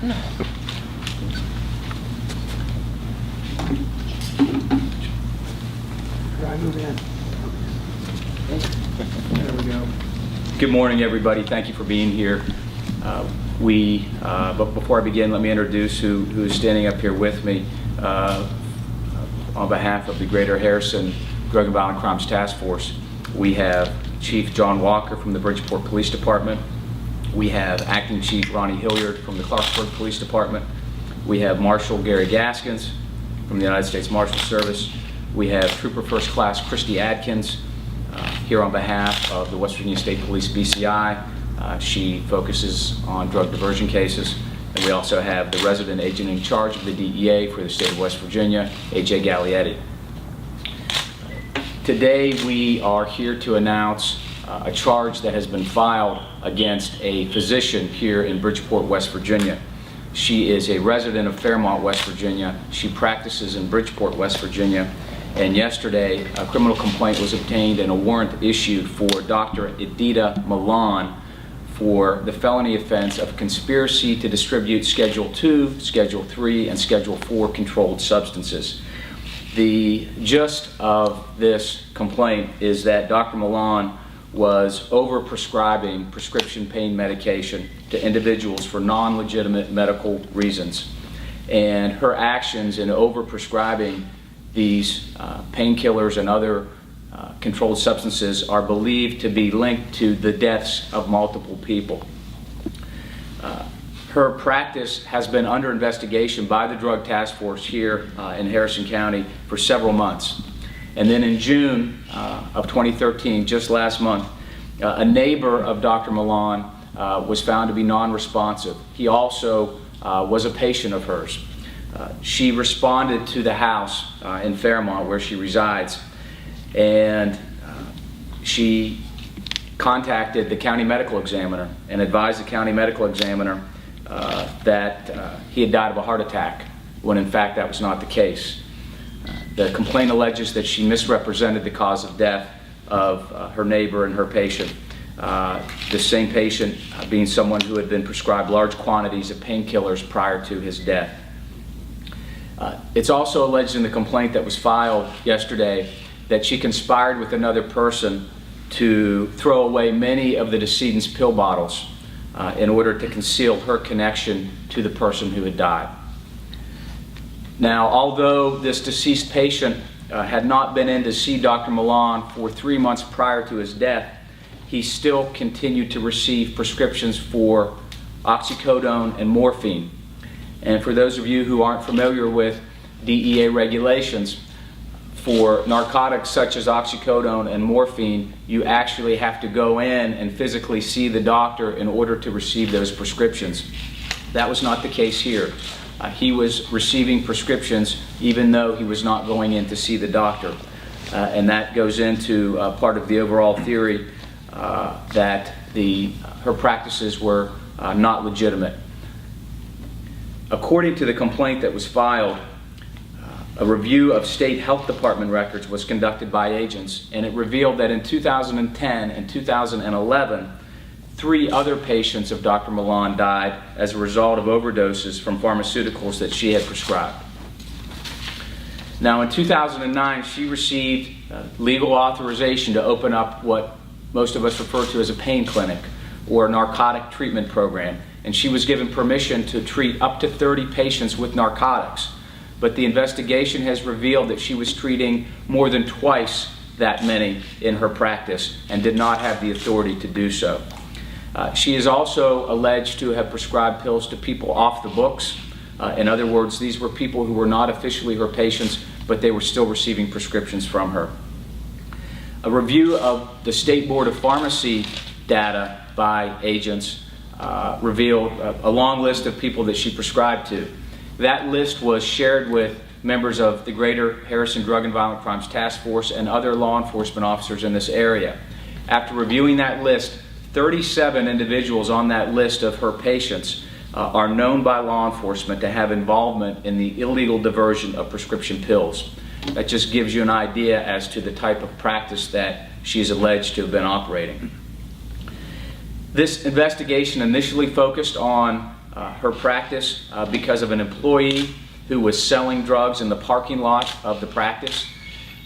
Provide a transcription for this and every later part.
There we go. Good morning, everybody. Thank you for being here. But before I begin, let me introduce who's standing up here with me on behalf of the Greater Harrison Drug and Violent Crimes Task Force. We have Chief John Walker from the Bridgeport Police Department. We have Acting Chief Ronnie Hilliard from the Clarksburg Police Department. We have Marshal Gary Gaskins from the United States Marshal Service. We have Trooper First Class Christy Adkins here on behalf of the West Virginia State Police BCI. She focuses on drug diversion cases. And we also have the resident agent in charge of the DEA for the state of West Virginia, A.J. Gallietti. Today we are here to announce a charge that has been filed against a physician here in Bridgeport, West Virginia. She is a resident of Fairmont, West Virginia. She practices in Bridgeport, West Virginia. And yesterday, a criminal complaint was obtained and a warrant issued for Dr. Edita Milan for the felony offense of conspiracy to distribute Schedule 2, Schedule 3, and Schedule 4 controlled substances. The gist of this complaint is that Dr. Milan was over-prescribing prescription pain medication to individuals for non-legitimate medical reasons. And her actions in over-prescribing these painkillers and other controlled substances are believed to be linked to the deaths of multiple people. Her practice has been under investigation by the Drug Task Force here in Harrison County for several months. And then in June of 2013, just last month, a neighbor of Dr. Milan was found to be non-responsive. He also was a patient of hers. She responded to the house in Fairmont where she resides, and she contacted the county medical examiner and advised the county medical examiner that he had died of a heart attack, when in fact that was not the case. The complaint alleges that she misrepresented the cause of death of her neighbor and her patient. The same patient being someone who had been prescribed large quantities of painkillers prior to his death. It's also alleged in the complaint that was filed yesterday that she conspired with another person to throw away many of the decedent's pill bottles in order to conceal her connection to the person who had died. Now, although this deceased patient had not been in to see Dr. Milan for 3 months prior to his death, he still continued to receive prescriptions for oxycodone and morphine. And for those of you who aren't familiar with DEA regulations, for narcotics such as oxycodone and morphine, you actually have to go in and physically see the doctor in order to receive those prescriptions. That was not the case here. He was receiving prescriptions even though he was not going in to see the doctor. And that goes into part of the overall theory that her practices were not legitimate. According to the complaint that was filed, a review of state health department records was conducted by agents, and it revealed that in 2010 and 2011, 3 other patients of Dr. Milan died as a result of overdoses from pharmaceuticals that she had prescribed. Now, in 2009, she received legal authorization to open up what most of us refer to as a pain clinic or a narcotic treatment program, and she was given permission to treat up to 30 patients with narcotics. But the investigation has revealed that she was treating more than twice that many in her practice and did not have the authority to do so. She is also alleged to have prescribed pills to people off the books. In other words, these were people who were not officially her patients, but they were still receiving prescriptions from her. A review of the State Board of Pharmacy data by agents revealed a long list of people that she prescribed to. That list was shared with members of the Greater Harrison Drug and Violent Crimes Task Force and other law enforcement officers in this area. After reviewing that list, 37 individuals on that list of her patients are known by law enforcement to have involvement in the illegal diversion of prescription pills. That just gives you an idea as to the type of practice that she is alleged to have been operating. This investigation initially focused on her practice because of an employee who was selling drugs in the parking lot of the practice.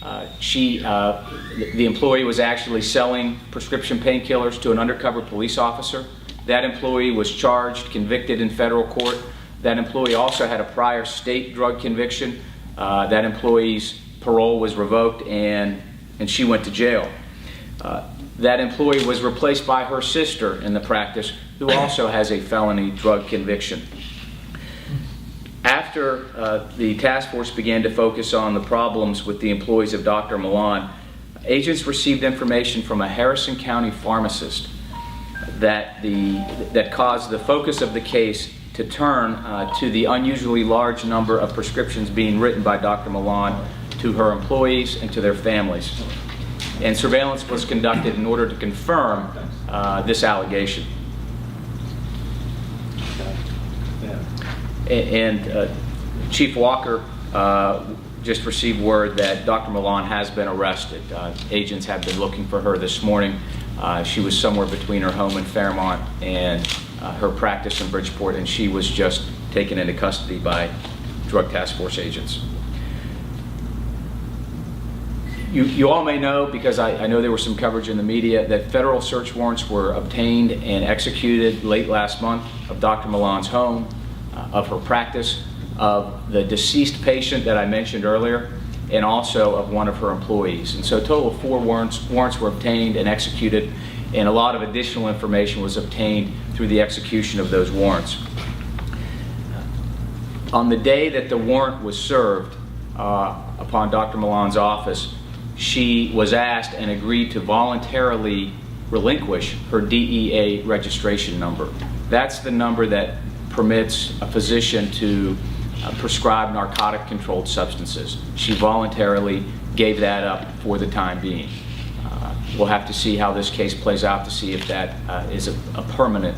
The employee was actually selling prescription painkillers to an undercover police officer. That employee was charged, convicted in federal court. That employee also had a prior state drug conviction. That employee's parole was revoked and she went to jail. That employee was replaced by her sister in the practice, who also has a felony drug conviction. After the task force began to focus on the problems with the employees of Dr. Milan, agents received information from a Harrison County pharmacist that caused the focus of the case to turn to the unusually large number of prescriptions being written by Dr. Milan to her employees and to their families. And surveillance was conducted in order to confirm this allegation. And Chief Walker just received word that Dr. Milan has been arrested. Agents have been looking for her this morning. She was somewhere between her home in Fairmont and her practice in Bridgeport, and she was just taken into custody by Drug Task Force agents. You all may know, because I know there was some coverage in the media, that federal search warrants were obtained and executed late last month of Dr. Milan's home, of her practice, of the deceased patient that I mentioned earlier, and also of one of her employees. And so a total of 4 warrants were obtained and executed, and a lot of additional information was obtained through the execution of those warrants. On the day that the warrant was served upon Dr. Milan's office, she was asked and agreed to voluntarily relinquish her DEA registration number. That's the number that permits a physician to prescribe narcotic-controlled substances. She voluntarily gave that up for the time being. We'll have to see how this case plays out to see if that is a permanent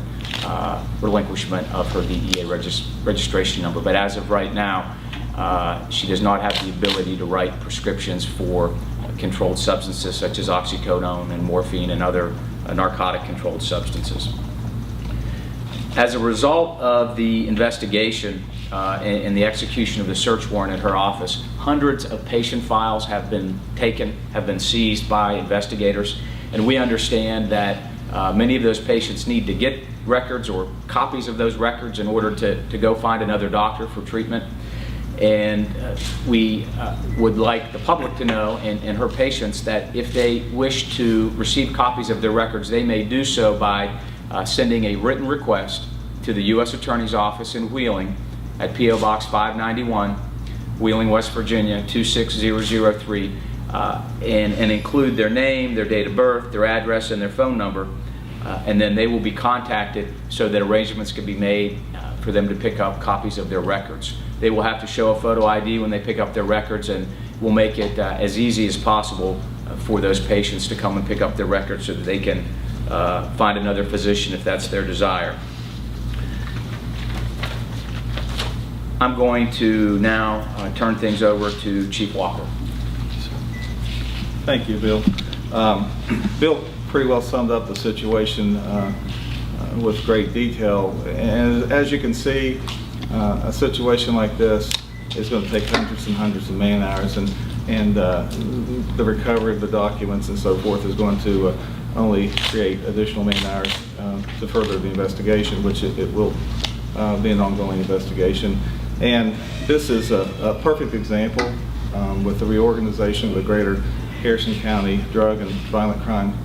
relinquishment of her DEA registration number. But as of right now, she does not have the ability to write prescriptions for controlled substances such as oxycodone and morphine and other narcotic-controlled substances. As a result of the investigation and the execution of the search warrant at her office, hundreds of patient files have been taken, have been seized by investigators, and we understand that many of those patients need to get records or copies of those records in order to go find another doctor for treatment. And we would like the public to know, and her patients, that if they wish to receive copies of their records, they may do so by sending a written request to the U.S. Attorney's Office in Wheeling at P.O. Box 591, Wheeling, West Virginia 26003, and include their name, their date of birth, their address, and their phone number. And then they will be contacted so that arrangements can be made for them to pick up copies of their records. They will have to show a photo ID when they pick up their records, and we'll make it as easy as possible for those patients to come and pick up their records so that they can find another physician if that's their desire. I'm going to now turn things over to Chief Walker. Thank you, Bill. Bill pretty well summed up the situation with great detail. And as you can see, a situation like this is going to take hundreds and hundreds of man hours, and the recovery of the documents and so forth is going to only create additional man hours to further the investigation, which it will be an ongoing investigation. And this is a perfect example with the reorganization of the Greater Harrison County Drug and Violent Crime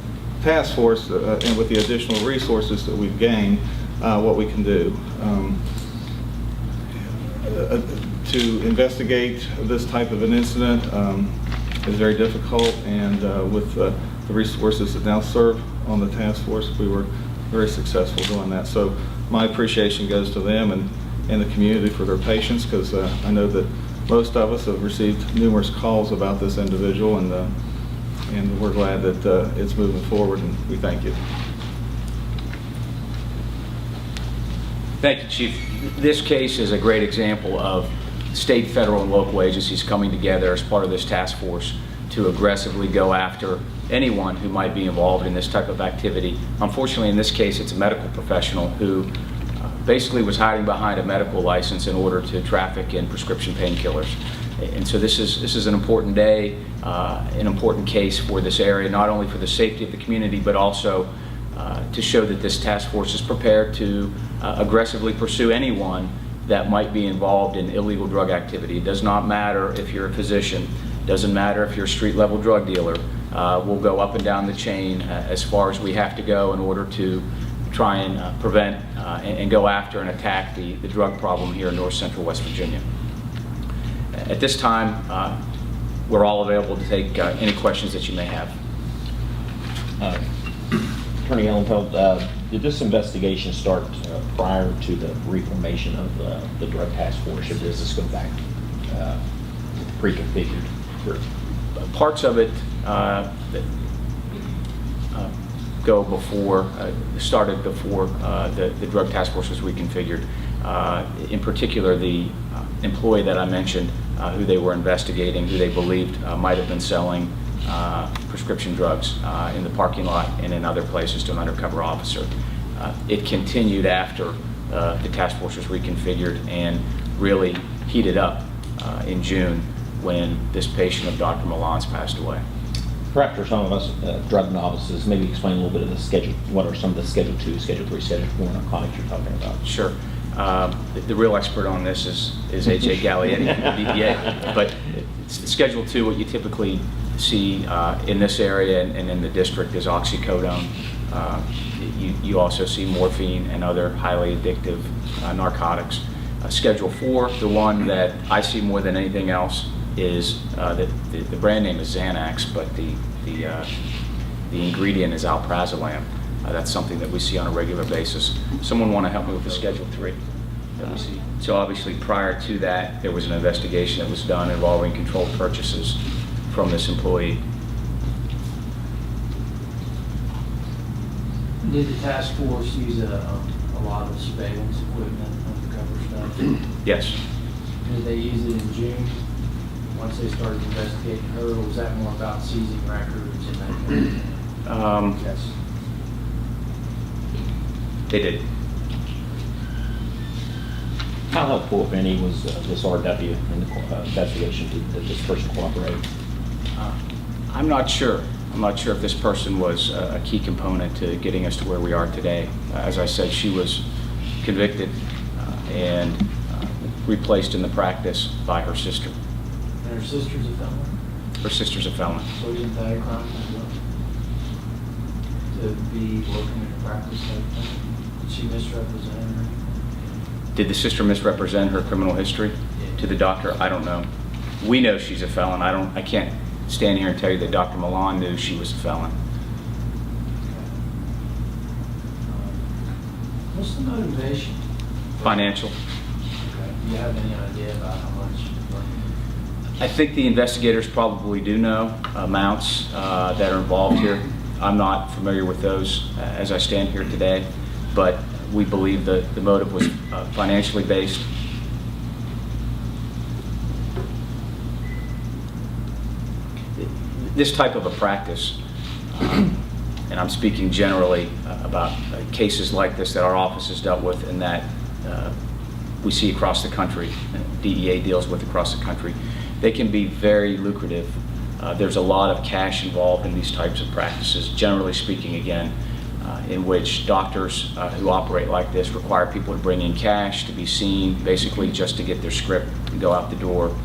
Task Force, and with the additional resources that we've gained, what we can do. To investigate this type of an incident is very difficult, and with the resources that now serve on the task force, we were very successful doing that. So my appreciation goes to them and the community for their patience, because I know that most of us have received numerous calls about this individual, and we're glad that it's moving forward, and we thank you. Thank you, Chief. This case is a great example of state, federal, and local agencies coming together as part of this task force to aggressively go after anyone who might be involved in this type of activity. Unfortunately, in this case, it's a medical professional who basically was hiding behind a medical license in order to traffic in prescription painkillers. And so this is an important day, an important case for this area, not only for the safety of the community, but also to show that this task force is prepared to aggressively pursue anyone that might be involved in illegal drug activity. It does not matter if you're a physician, doesn't matter if you're a street-level drug dealer. We'll go up and down the chain as far as we have to go in order to try and prevent and go after and attack the drug problem here in north central West Virginia. At this time, we're all available to take any questions that you may have. Attorney Ellenfeld, did this investigation start prior to the reformation of the drug task force, or does this go back pre-configured? Parts of it go before, started before the drug task force was reconfigured. In particular, the employee that I mentioned, who they were investigating, who they believed might have been selling prescription drugs in the parking lot and in other places to an undercover officer. It continued after the task force was reconfigured and really heated up in June when this patient of Dr. Milan's passed away. Perhaps for some of us drug novices, maybe explain a little bit of the schedule. What are some of the Schedule 2, Schedule 3, Schedule 4 narcotics you're talking about? Sure. The real expert on this is A.J. Gallietti from the DEA. But Schedule 2, what you typically see in this area and in the district is oxycodone. You also see morphine and other highly addictive narcotics. Schedule 4, the one that I see more than anything else, is the brand name is Xanax, but the ingredient is alprazolam. That's something that we see on a regular basis. Someone want to help me with the Schedule 3 that we see? So obviously prior to that, there was an investigation that was done involving controlled purchases from this employee. Did the task force use a lot of surveillance equipment, undercover stuff? Yes. Did they use it in June, once they started investigating her, or was that more about seizing records and that kind of thing? Yes. They did. How helpful, if any, was this RW in the investigation? Did this person cooperate? I'm not sure. I'm not sure if this person was a key component to getting us to where we are today. As I said, she was convicted and replaced in the practice by her sister. And her sister's a felon? Her sister's a felon. So isn't that a crime as well? To be working in a practice like that? Did she misrepresent her? Did the sister misrepresent her criminal history to the doctor? I don't know. We know she's a felon. I can't stand here and tell you that Dr. Milan knew she was a felon. What's the motivation? Financial. Okay. Do you have any idea about how much money? I think the investigators probably do know amounts that are involved here. I'm not familiar with those as I stand here today, but we believe that the motive was financially based. This type of a practice, and I'm speaking generally about cases like this that our office has dealt with and that we see across the country, DEA deals with across the country, they can be very lucrative. There's a lot of cash involved in these types of practices, generally speaking, again, in which doctors who operate like this require people to bring in cash, to be seen, basically just to get their script and go out the door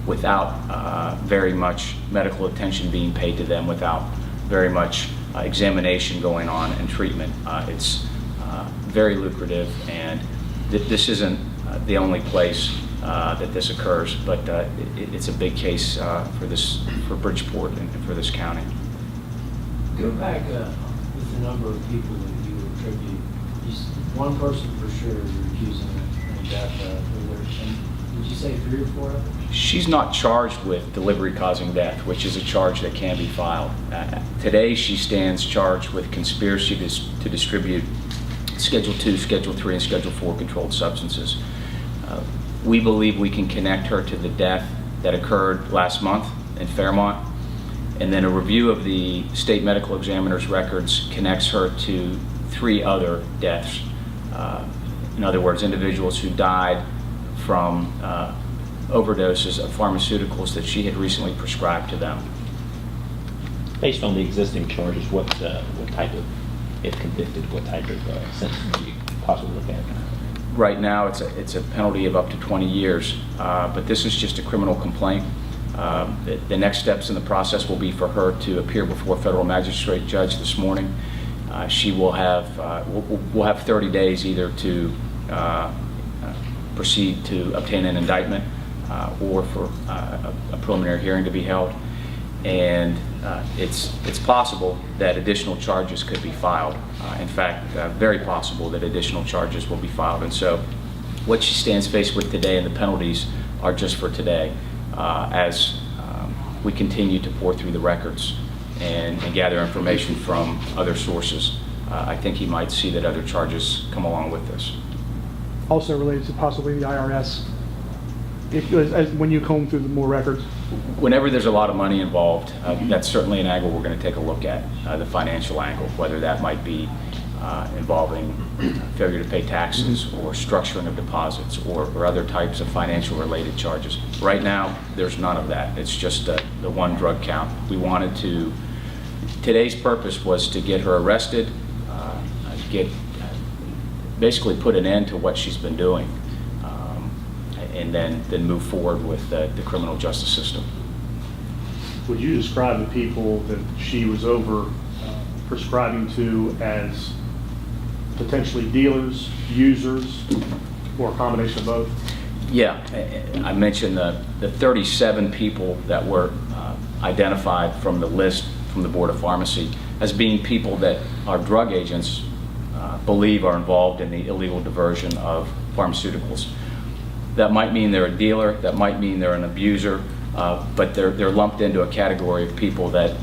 without very much medical attention being paid to them, without very much examination going on and treatment. It's very lucrative, and this isn't the only place that this occurs, but it's a big case for Bridgeport and for this county. Go back with the number of people that you attribute. One person for sure you're accusing of death of. Did you say 3 or 4 of them? She's not charged with delivery causing death, which is a charge that can be filed. Today she stands charged with conspiracy to distribute Schedule 2, Schedule 3, and Schedule 4 controlled substances. We believe we can connect her to the death that occurred last month in Fairmont, and then a review of the state medical examiner's records connects her to 3 other deaths In other words, individuals who died from overdoses of pharmaceuticals that she had recently prescribed to them. Based on the existing charges, what type of, if convicted, what type of sentence would you possibly look at? Right now, it's a penalty of up to 20 years, but this is just a criminal complaint. The next steps in the process will be for her to appear before a federal magistrate judge this morning. She will have, we'll have 30 days either to proceed to obtain an indictment or for a preliminary hearing to be held. And it's possible that additional charges could be filed. In fact, very possible that additional charges will be filed. And so what she stands faced with today and the penalties are just for today. As we continue to pour through the records and gather information from other sources, I think he might see that other charges come along with this. Also related to possibly the IRS, when you comb through the more records? Whenever there's a lot of money involved, that's certainly an angle we're going to take a look at, the financial angle, whether that might be involving failure to pay taxes or structuring of deposits or other types of financial related charges. Right now, there's none of that. It's just the one drug count. We wanted to, today's purpose was to get her arrested, basically put an end to what she's been doing, and then move forward with the criminal justice system. Would you describe the people that she was over prescribing to as potentially dealers, users, or a combination of both? Yeah, I mentioned the 37 people that were identified from the list from the Board of Pharmacy as being people that our drug agents believe are involved in the illegal diversion of pharmaceuticals. That might mean they're a dealer, that might mean they're an abuser, but they're lumped into a category of people that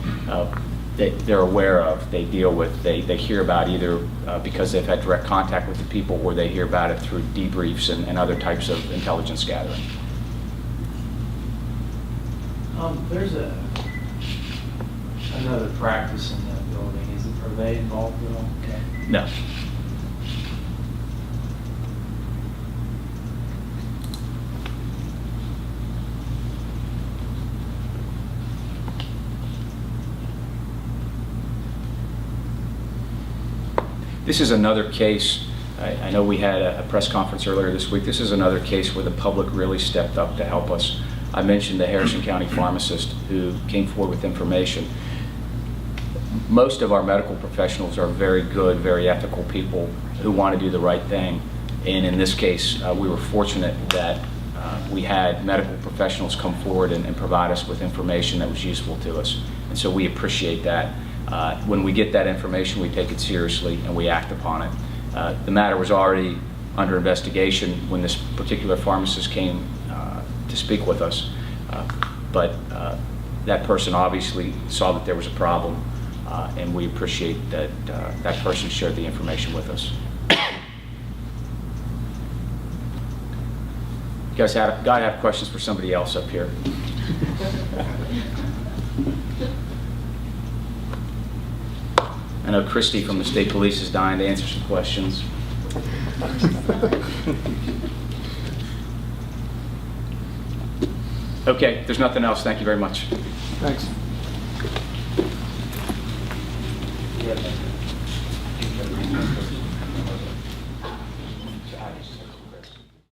they're aware of, they deal with, they hear about either because they've had direct contact with the people or they hear about it through debriefs and other types of intelligence gathering. There's another practice in that building. Are they involved at all? Okay. No. This is another case, I know we had a press conference earlier this week. This is another case where the public really stepped up to help us. I mentioned the Harrison County pharmacist who came forward with information. Most of our medical professionals are very good, very ethical people who want to do the right thing. And in this case, we were fortunate that we had medical professionals come forward and provide us with information that was useful to us. And so we appreciate that. When we get that information, we take it seriously and we act upon it. The matter was already under investigation when this particular pharmacist came to speak with us, but that person obviously saw that there was a problem, and we appreciate that that person shared the information with us. You guys gotta have questions for somebody else up here. I know Christy from the State Police is dying to answer some questions. Okay, if there's nothing else. Thank you very much. Thanks. Yeah.